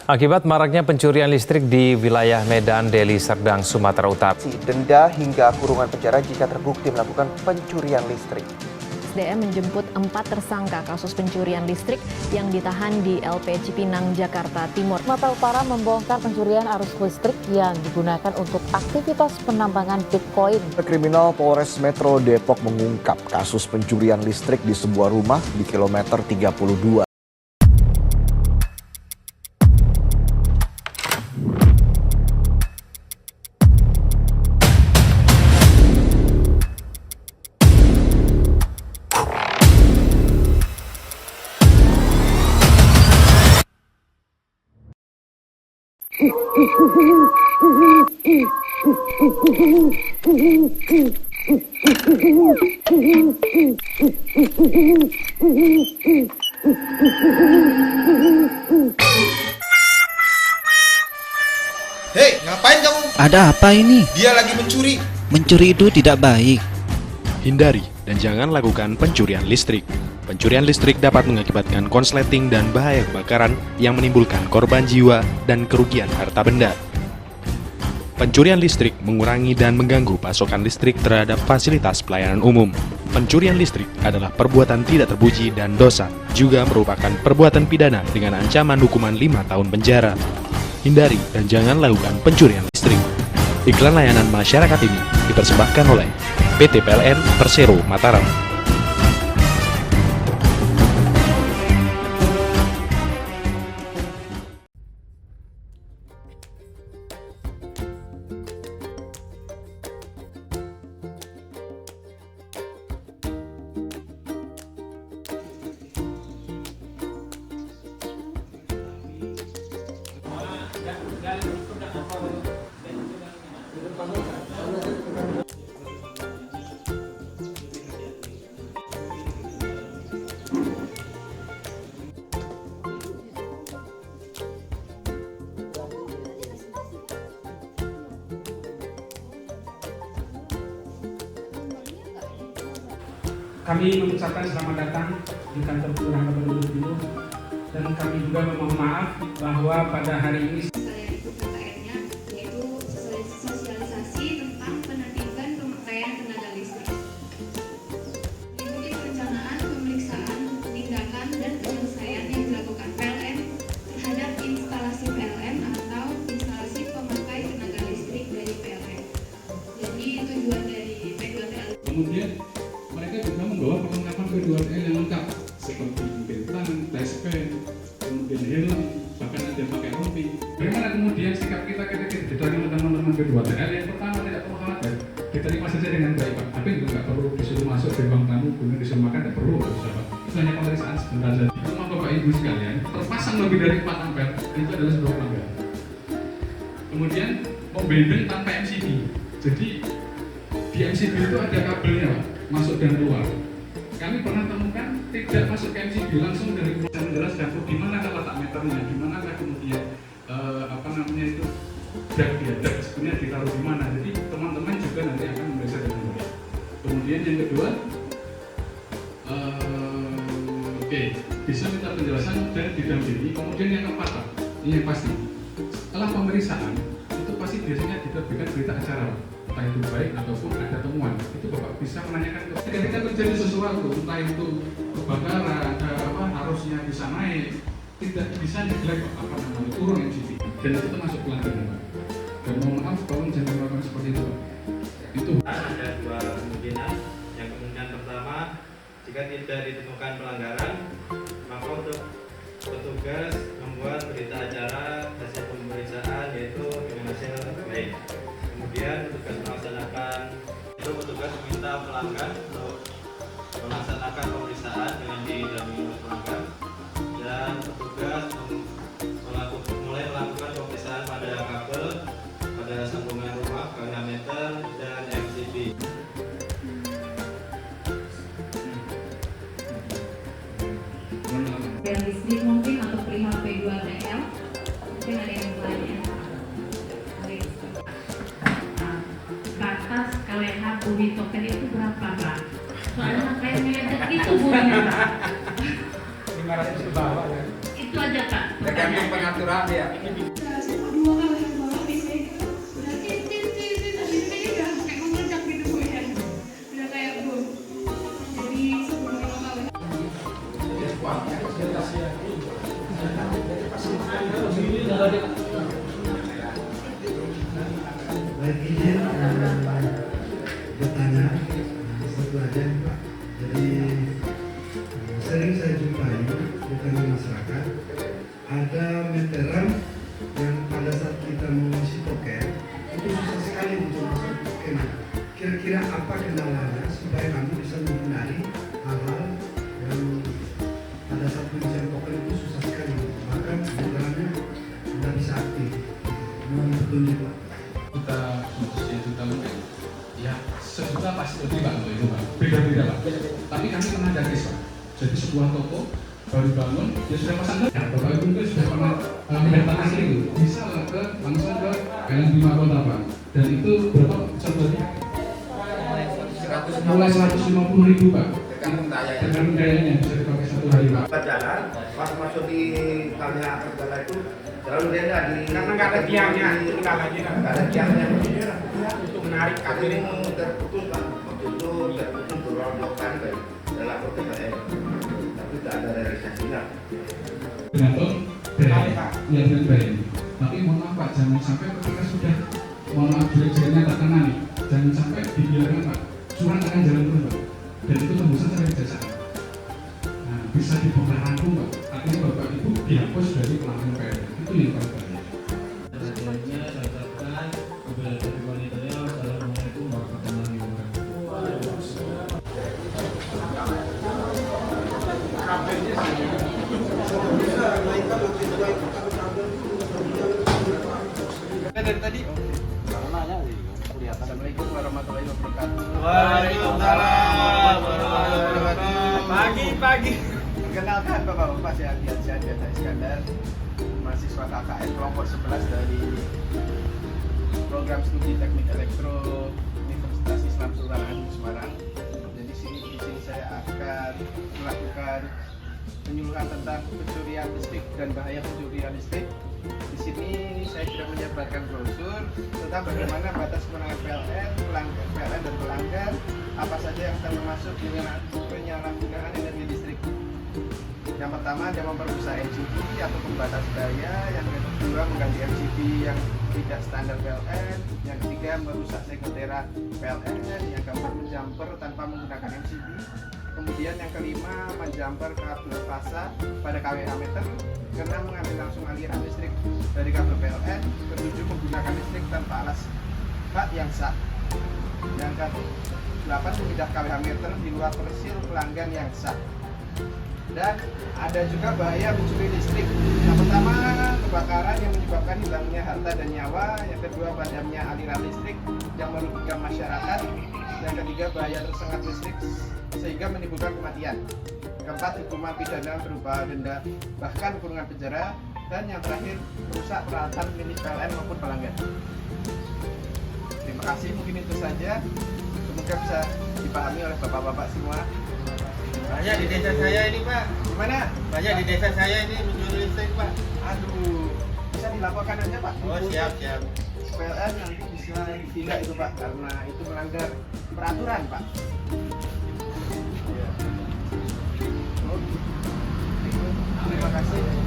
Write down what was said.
Akibat maraknya pencurian listrik di wilayah Medan, Deli Serdang, Sumatera Utara. Denda hingga kurungan penjara jika terbukti melakukan pencurian listrik. SDM menjemput 4 tersangka kasus pencurian listrik yang ditahan di LP Cipinang, Jakarta Timur. Sumatera Utara membongkar pencurian arus listrik yang digunakan untuk aktivitas penambangan Bitcoin. Kriminal Polres Metro Depok mengungkap kasus pencurian listrik di sebuah rumah di kilometer 32. Hei, ngapain kamu? Ada apa ini? Dia lagi mencuri. Mencuri itu tidak baik. Hindari dan jangan lakukan pencurian listrik. Pencurian listrik dapat mengakibatkan konsleting dan bahaya kebakaran yang menimbulkan korban jiwa dan kerugian harta benda. Pencurian listrik mengurangi dan mengganggu pasokan listrik terhadap fasilitas pelayanan umum. Pencurian listrik adalah perbuatan tidak terpuji dan dosa, juga merupakan perbuatan pidana dengan ancaman hukuman 5 tahun penjara. Hindari dan jangan lakukan pencurian listrik. Iklan layanan masyarakat ini dipersembahkan oleh PT PLN Persero Mataram. Kami mengucapkan selamat datang di kantor Kelurahan Kependudukan Dulu, dan kami juga memohon maaf bahwa pada hari ini saya ikut KKN-nya, yaitu sosialisasi tentang penertiban pemakaian tenaga listrik. Mengikuti perencanaan, pemeriksaan, tindakan, dan penyelesaian yang dilakukan PLN terhadap instalasi PLN atau instalasi pemakai tenaga listrik dari PLN. Jadi tujuan dari P2TL. kemudian mereka juga membawa perlengkapan P2TL yang lengkap seperti bentan, tes pen, kemudian helm, bahkan ada pakai rompi. Bagaimana kemudian sikap kita ketika diterima teman-teman P2TL? Yang pertama, tidak perlu khawatir, diterima saja dengan baik, Pak. Tapi juga nggak perlu disuruh masuk di ruang tamu, kemudian disuruh makan, tidak perlu, Pak. Itu hanya pemeriksaan sebentar saja. Rumah Bapak Ibu sekalian, terpasang lebih dari 4 ampere, itu adalah sebuah pelanggaran. Kemudian pembendeng tanpa MCB. Jadi di MCB itu ada kabelnya, Pak, masuk dan keluar. Kami pernah temukan tidak masuk ke MCB, langsung dari saya menjelaskan di mana letak meternya, di mana kemudian itu dak sebenarnya ditaruh di mana. Jadi teman-teman juga nanti akan memeriksa dengan baik. Kemudian yang kedua, bisa minta penjelasan dan didampingi. Kemudian yang keempat, Pak, ini yang pasti, setelah pemeriksaan itu pasti biasanya diterbitkan berita acara, Pak. Entah itu baik ataupun ada temuan, itu Bapak bisa menanyakan ketika terjadi sesuatu, entah itu kebakaran, harusnya bisa naik, tidak bisa dibilang turun MCB, dan itu termasuk pelanggaran, Pak. Dan mohon maaf, tolong jangan melakukan seperti itu, Pak. Itu ada 2 kemungkinan. Yang kemungkinan pertama, jika tidak ditemukan pelanggaran, maka untuk petugas membuat berita acara hasil pemeriksaan yaitu dengan hasil baik. Kemudian petugas melaksanakan itu petugas meminta pelanggan untuk melaksanakan pemeriksaan dengan didampingi oleh pelanggan, dan petugas mulai melakukan pemeriksaan pada kabel, pada sambungan rumah, parameter, dan MCB. Listrik mungkin atau perihal P2TL, mungkin ada yang bertanya. Batas KWH bumi token itu berapa, Pak? Soalnya kayak meledek itu bunyinya, Pak. 500 ke bawah ya. Itu aja, Pak. tergantung pengaturan ya. Baik, izin bertanya satu aja Pak. Jadi sering saya jumpai di tengah masyarakat ada meteran yang pada saat kita mengisi token itu susah sekali untuk masuk token. Kira-kira apa kendalanya supaya kami bisa menghindari hal-hal yang pada saat pengisian token itu susah sekali, bahkan meterannya tidak bisa aktif. Mohon petunjuk Pak. Kita mungkin ya sejuta pasti lebih Pak untuk itu Pak, beda-beda Pak, tapi kami pernah ada case Pak, jadi sebuah toko baru bangun dia sudah pasang ya Bapak Ibu mungkin sudah pernah mendaftar asli itu bisa langsung ke PLN Bima Kota Pak, dan itu berapa contohnya? Mulai 150.000 Pak, tergantung dayanya bisa dipakai satu hari Pak. Jalan pas masuk di tangga segala itu selalu beda di karena nggak ada tiangnya, nggak ada tiangnya untuk menarik kabel ini terputus Pak. Waktu itu terputus berontokan dari lapor ke PLN, tapi tidak ada realisasinya. Tergantung dari yang dari, tapi mohon maaf Pak, jangan sampai ketika sudah mohon maaf jelek-jeleknya tak kena nih, jangan sampai dibiarkan Pak, surat akan jalan terus Pak, dan itu tembusan sampai jasa. Nah, bisa dibongkar rangkum Pak, artinya Bapak Ibu dihapus dari pelanggan PLN, itu yang paling bahaya. Selanjutnya saya ucapkan kepada panitia, Assalamualaikum warahmatullahi wabarakatuh. Dari tadi Assalamualaikum warahmatullahi wabarakatuh. Waalaikumsalam warahmatullahi wabarakatuh. Pagi. Perkenalkan Bapak-bapak, saya Ardiansyah Diata Iskandar, mahasiswa KKN kelompok 11 dari program studi teknik elektro Universitas Islam Sultan Semarang. Dan di sini saya akan melakukan penyuluhan tentang pencurian listrik dan bahaya pencurian listrik. Di sini saya sudah menyebarkan brosur tentang bagaimana batas kewenangan PLN dan pelanggan, apa saja yang termasuk penyalahgunaan energi listrik. Yang pertama, dia memperbusa MCB atau pembatas daya. Yang kedua, mengganti MCB yang tidak standar PLN. Yang ketiga, merusak sekretariat PLN. Yang keempat, menjamper tanpa menggunakan MCB. Kemudian yang kelima, menjamper kabel fasa pada kWh meter karena mengambil langsung aliran listrik dari kabel PLN. Ketujuh, menggunakan listrik tanpa alas hak yang sah. Yang ke-8, memindah kWh meter di luar persil pelanggan yang sah. Dan ada juga bahaya mencuri listrik. Yang pertama, kebakaran yang menyebabkan hilangnya harta dan nyawa. Yang kedua, padamnya aliran listrik yang merugikan masyarakat. Yang ketiga, bahaya tersengat listrik sehingga menimbulkan kematian. Keempat, hukuman pidana berupa denda bahkan kurungan penjara. Dan yang terakhir, merusak peralatan milik PLN maupun pelanggan. Terima kasih, mungkin itu saja. Semoga bisa dipahami oleh bapak-bapak semua. Banyak di desa saya ini Pak. Gimana? Banyak di desa saya ini mencuri listrik Pak. Aduh, bisa dilaporkan aja Pak. Oh siap. PLN nanti bisa ditindak itu Pak, karena itu melanggar peraturan Pak. Terima kasih.